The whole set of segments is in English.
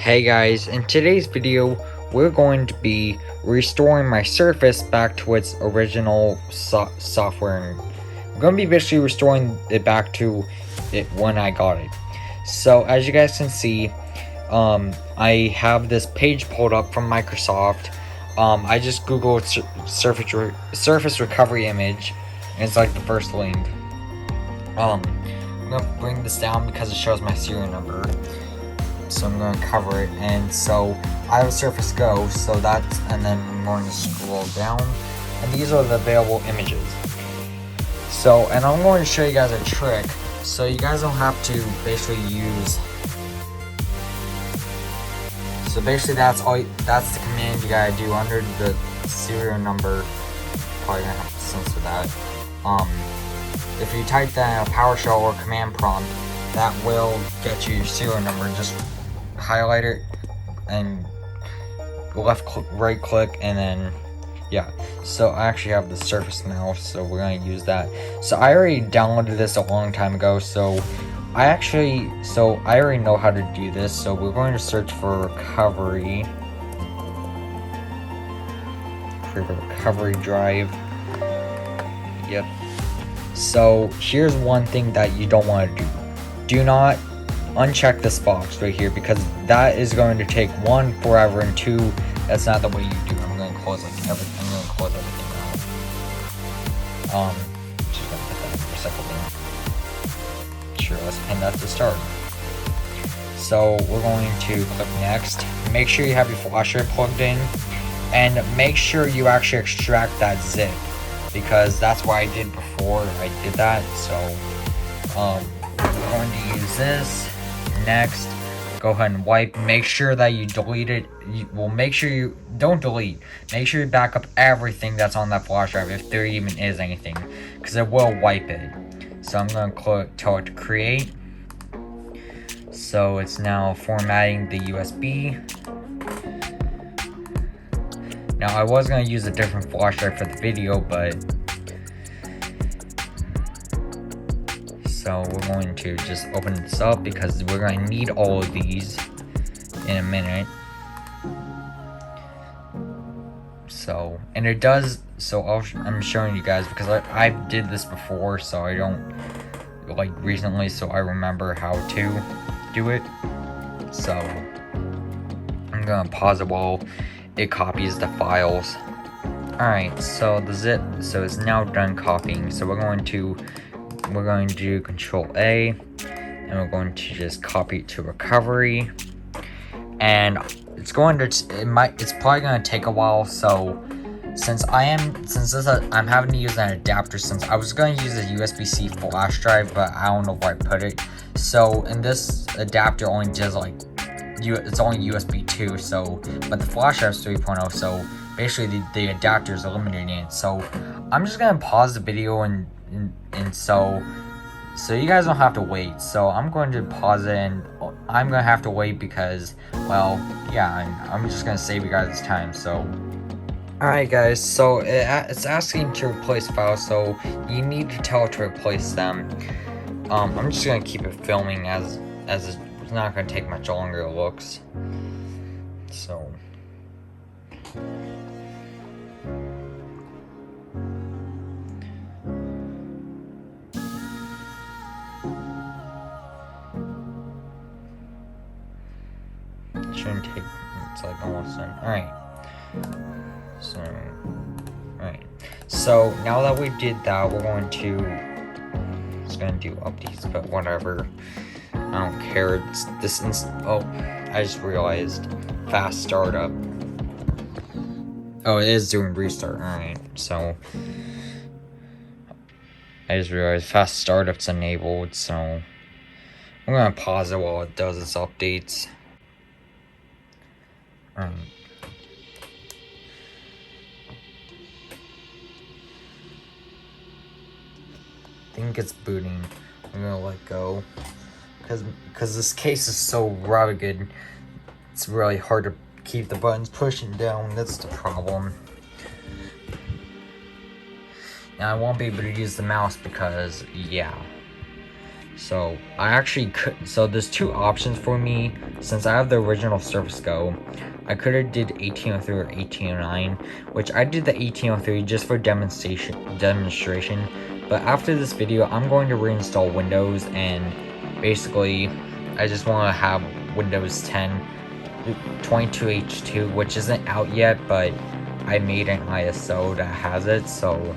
Hey guys, in today's video, we're going to be restoring my Surface back to its original software. We're going to be basically restoring it back to it when I got it. So as you guys can see, I have this page pulled up from Microsoft. I just googled Surface recovery image, and it's like the first link. I'm going to bring this down because it shows my serial number. So I'm going to cover it, and so I have a Surface Go, so that's, and then I'm going to scroll down, and these are the available images. So, and I'm going to show you guys a trick, so you guys don't have to basically use, so basically that's the command you gotta do under the serial number. Probably gonna have to censor that. If you type that in a PowerShell or command prompt, that will get you your serial number. Just highlight it and right click, and then yeah. So I actually have the Surface mouse, so we're gonna use that. So I already downloaded this a long time ago, so I already know how to do this. So we're going to search for recovery, create a recovery drive. Yep. So here's one thing that you don't want to do. Do not uncheck this box right here, because that is going to take one, forever, and two, that's not the way you do it. I'm going to close everything. I'm going to close everything out. Just going to put that for a second. Sure, let's pin that to start. So we're going to click next. Make sure you have your flash drive plugged in, and make sure you actually extract that zip, because that's what I did before I did that. So we're going to use this. Next, go ahead and wipe. Make sure that you delete it. Make sure you don't delete. Make sure you back up everything that's on that flash drive, if there even is anything, because it will wipe it. So I'm going to tell it to create. So it's now formatting the USB. Now I was going to use a different flash drive for the video, but so we're going to just open this up, because we're going to need all of these in a minute. So, and it does, so I'm showing you guys, because I did this before, so I don't, like, recently, so I remember how to do it. So I'm going to pause it while it copies the files. Alright, so the zip, so it's now done copying. So we're going to do Control A, and we're going to just copy it to recovery, and it's probably going to take a while. So I'm having to use an adapter, since I was going to use a USB-C flash drive, but I don't know where I put it. So, and this adapter only does it's only USB 2, so, but the flash drive is 3.0, so basically the adapter is eliminating it. So I'm just going to pause the video, and so you guys don't have to wait. So I'm going to pause it, and I'm going to have to wait because, well, yeah, I'm just going to save you guys time. So alright guys, so it's asking to replace files, so you need to tell it to replace them. I'm just going to keep it filming, as it's not going to take much longer, it looks. So shouldn't take, it's like almost done. Alright. So now that we did that, we're going to do updates, but whatever. I don't care. It's oh, I just realized fast startup. Oh, it is doing restart. Alright, so I just realized fast startup's enabled, so I'm gonna pause it while it does its updates. I think it's booting. I'm gonna let go, because this case is so rugged. It's really hard to keep the buttons pushing down. That's the problem. Now I won't be able to use the mouse because, yeah. So I actually could, so there's two options for me. Since I have the original Surface Go, I could have did 1803 or 1809, which I did the 1803 just for demonstration. But after this video, I'm going to reinstall Windows, and basically I just want to have Windows 10 22H2, which isn't out yet, but I made an ISO that has it. So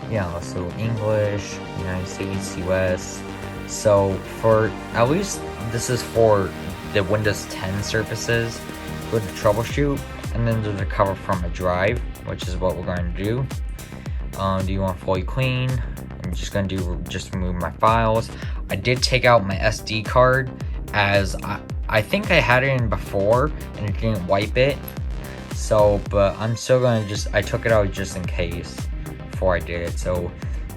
yeah, so English, United States, US. So for at least this is for the Windows 10 surfaces, go to troubleshoot, and then there's a recover from a drive, which is what we're going to do. Do you want fully clean? I'm just going to just remove my files. I did take out my SD card, as I think I had it in before and it didn't wipe it. So, but I'm still going to I took it out just in case before I did it. So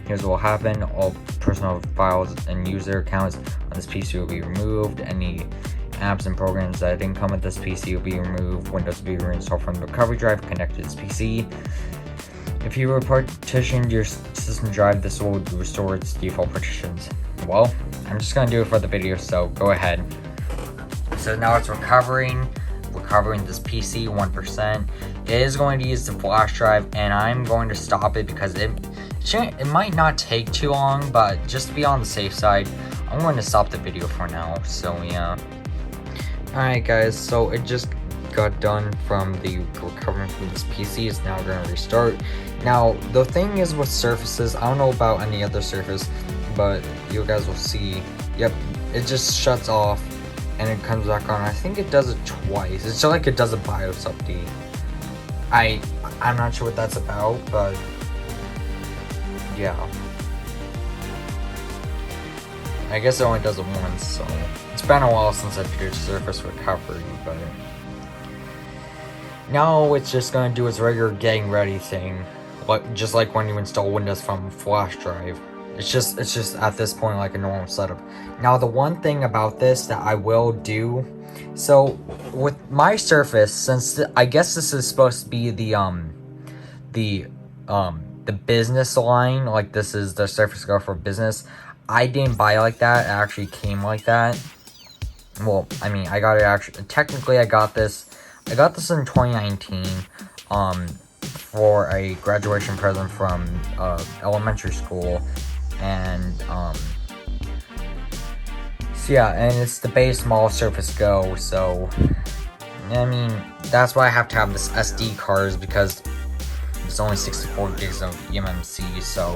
here's what will happen. All personal files and user accounts on this PC will be removed. Any apps and programs that didn't come with this PC will be removed. Windows will be reinstalled from the recovery drive connected to this PC. If you partitioned your system drive, this will restore its default partitions. Well, I'm just going to do it for the video, so go ahead. So now it's recovering this PC 1%. It is going to use the flash drive, and I'm going to stop it because it might not take too long, but just to be on the safe side, I'm going to stop the video for now. So yeah. Alright guys, so it just got done from the recovering from this PC. It's now going to restart. Now the thing is with surfaces, I don't know about any other surface, but you guys will see. Yep, it just shuts off and it comes back on. I think it does it twice. It's just like it does a BIOS update. I'm not sure what that's about, but yeah. I guess it only does it once, so it's been a while since I did Surface recovery, but now it's just gonna do its regular getting ready thing, just like when you install Windows from a flash drive. It's just at this point like a normal setup. Now the one thing about this that I will do, so with my Surface, since I guess this is supposed to be the business line, like this is the Surface Go for business. I didn't buy it like that. It actually came like that. Well, I mean, I got it technically I got this in 2019 for a graduation present from elementary school. And so yeah, and it's the base model Surface Go, so I mean that's why I have to have this SD card, because it's only 64 gigs of eMMC. So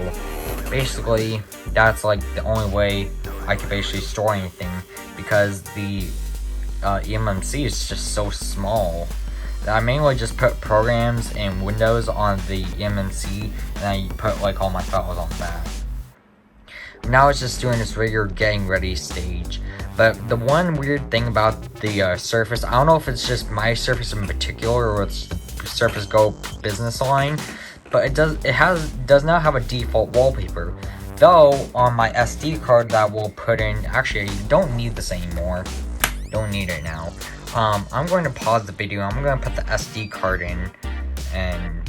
basically that's like the only way I can basically store anything, because the eMMC is just so small. I mainly just put programs and Windows on the eMMC, and I put like all my files on that. Now it's just doing this regular getting ready stage. But the one weird thing about the Surface, I don't know if it's just my Surface in particular or it's the Surface Go business line, but it does not have a default wallpaper. Though on my SD card that we'll put in, actually you don't need this anymore. Don't need it now. I'm going to pause the video. I'm going to put the SD card in, and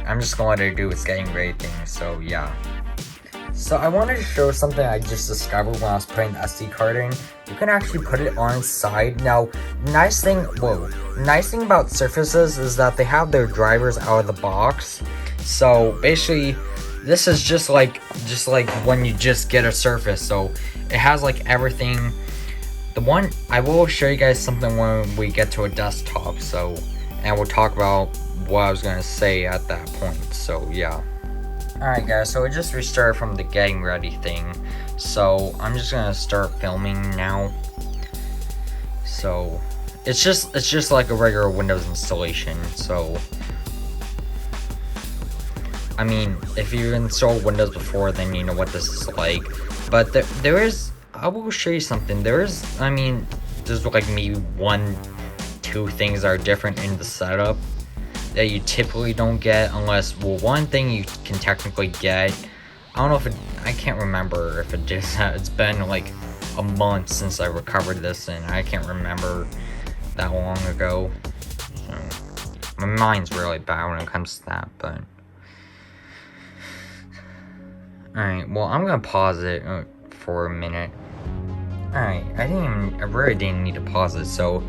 I'm just going to let it do its getting ready thing. So yeah. So I wanted to show something I just discovered when I was putting the SD card in. You can actually put it on its side. Now, nice thing about Surfaces is that they have their drivers out of the box. So basically, this is just like when you just get a Surface. So it has like everything. I will show you guys something when we get to a desktop. So, and we'll talk about what I was gonna say at that point. So yeah. Alright guys, so it just restarted from the getting ready thing. So I'm just gonna start filming now. So it's just like a regular Windows installation. So I mean, if you installed Windows before, then you know what this is like. But I will show you something. There's like maybe 1-2 things that are different in the setup that you typically don't get, unless, well, one thing you can technically get, I don't know if I can't remember if it just, it's been like a month since I recovered this, and I can't remember that long ago. So, my mind's really bad when it comes to that, but. Alright, well, I'm gonna pause it for a minute. Alright, I really didn't need to pause it. So,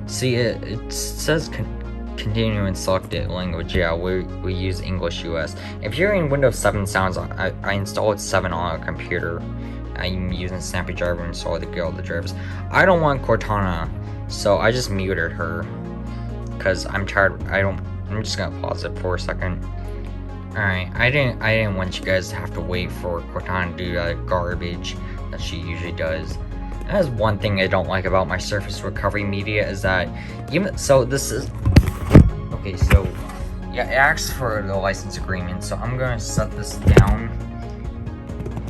see, it says continue and selected language. Yeah, we use English US. If you're in Windows 7 sounds, I installed 7 on a computer. I'm using Snappy Driver and install the Guild drivers. I don't want Cortana, so I just muted her because I'm tired. I'm just gonna pause it for a second. Alright, I didn't want you guys to have to wait for Cortana to do that garbage that she usually does. That is one thing I don't like about my Surface Recovery Media is that this is okay. So yeah, it asks for the license agreement. So I'm gonna set this down.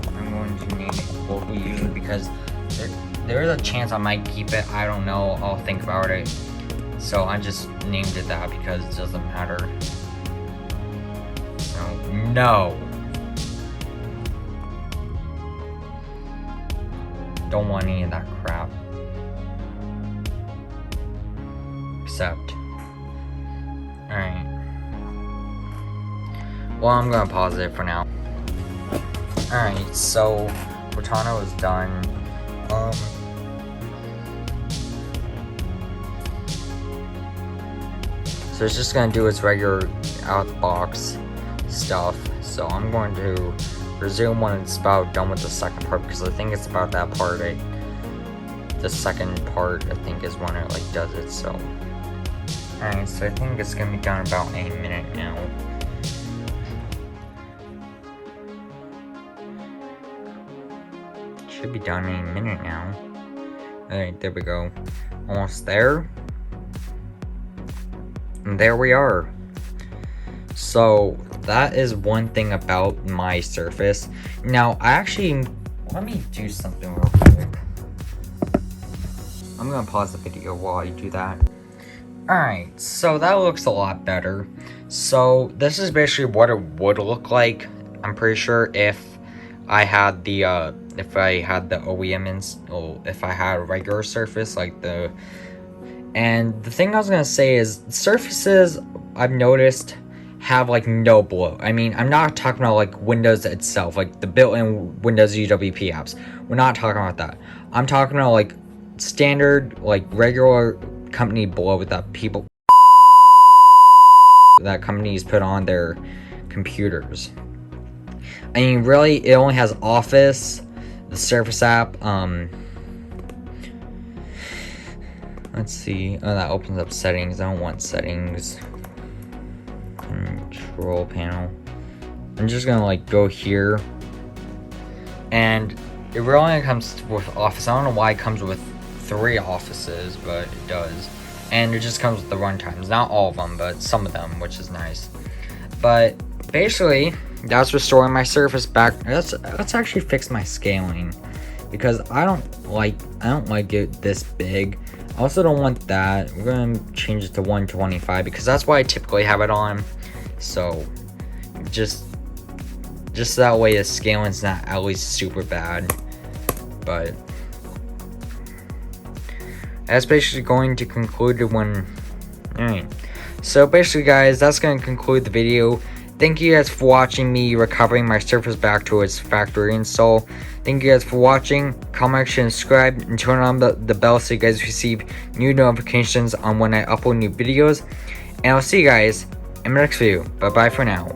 I'm going to name it local user because there is a chance I might keep it. I don't know. I'll think about it. So I just named it that because it doesn't matter. So no. Don't want any of that crap. Accept. Alright. Well, I'm gonna pause it for now. Alright, so Cortana was done. So it's just gonna do its regular out the box stuff. So I'm going to resume when it's about done with the second part because I think it's about that part. The second part I think is when it like does it. So alright, so I think it's gonna be done about a minute now. Should be done in a minute now. Alright, there we go. Almost there. And there we are. So that is one thing about my Surface. Now let me do something real quick. I'm gonna pause the video while I do that. Alright, so that looks a lot better. So this is basically what it would look like. I'm pretty sure if I had the OEM if I had a regular Surface and the thing I was gonna say is Surfaces I've noticed have like no bloat. I mean, I'm not talking about like Windows itself, like the built-in Windows UWP apps. We're not talking about that. I'm talking about like standard, like regular company bloat that companies put on their computers. I mean, really, it only has Office, the Surface app. Let's see. Oh, that opens up settings. I don't want settings. Control panel. I'm just gonna like go here, and it really only comes with Office. I don't know why it comes with 3 offices, but it does, and it just comes with the runtimes. Not all of them, but some of them, which is nice. But basically, that's restoring my Surface back. Let's actually fix my scaling because I don't like it this big. I also don't want that. We're gonna change it to 125 because that's why I typically have it on. So just that way the scaling's not at least super bad. But that's basically going to conclude it when. Alright. So basically guys, that's gonna conclude the video. Thank you guys for watching me recovering my Surface back to its factory install. Thank you guys for watching. Comment, share, and subscribe, and turn on the bell so you guys receive new notifications on when I upload new videos. And I'll see you guys in my next video. Bye bye for now.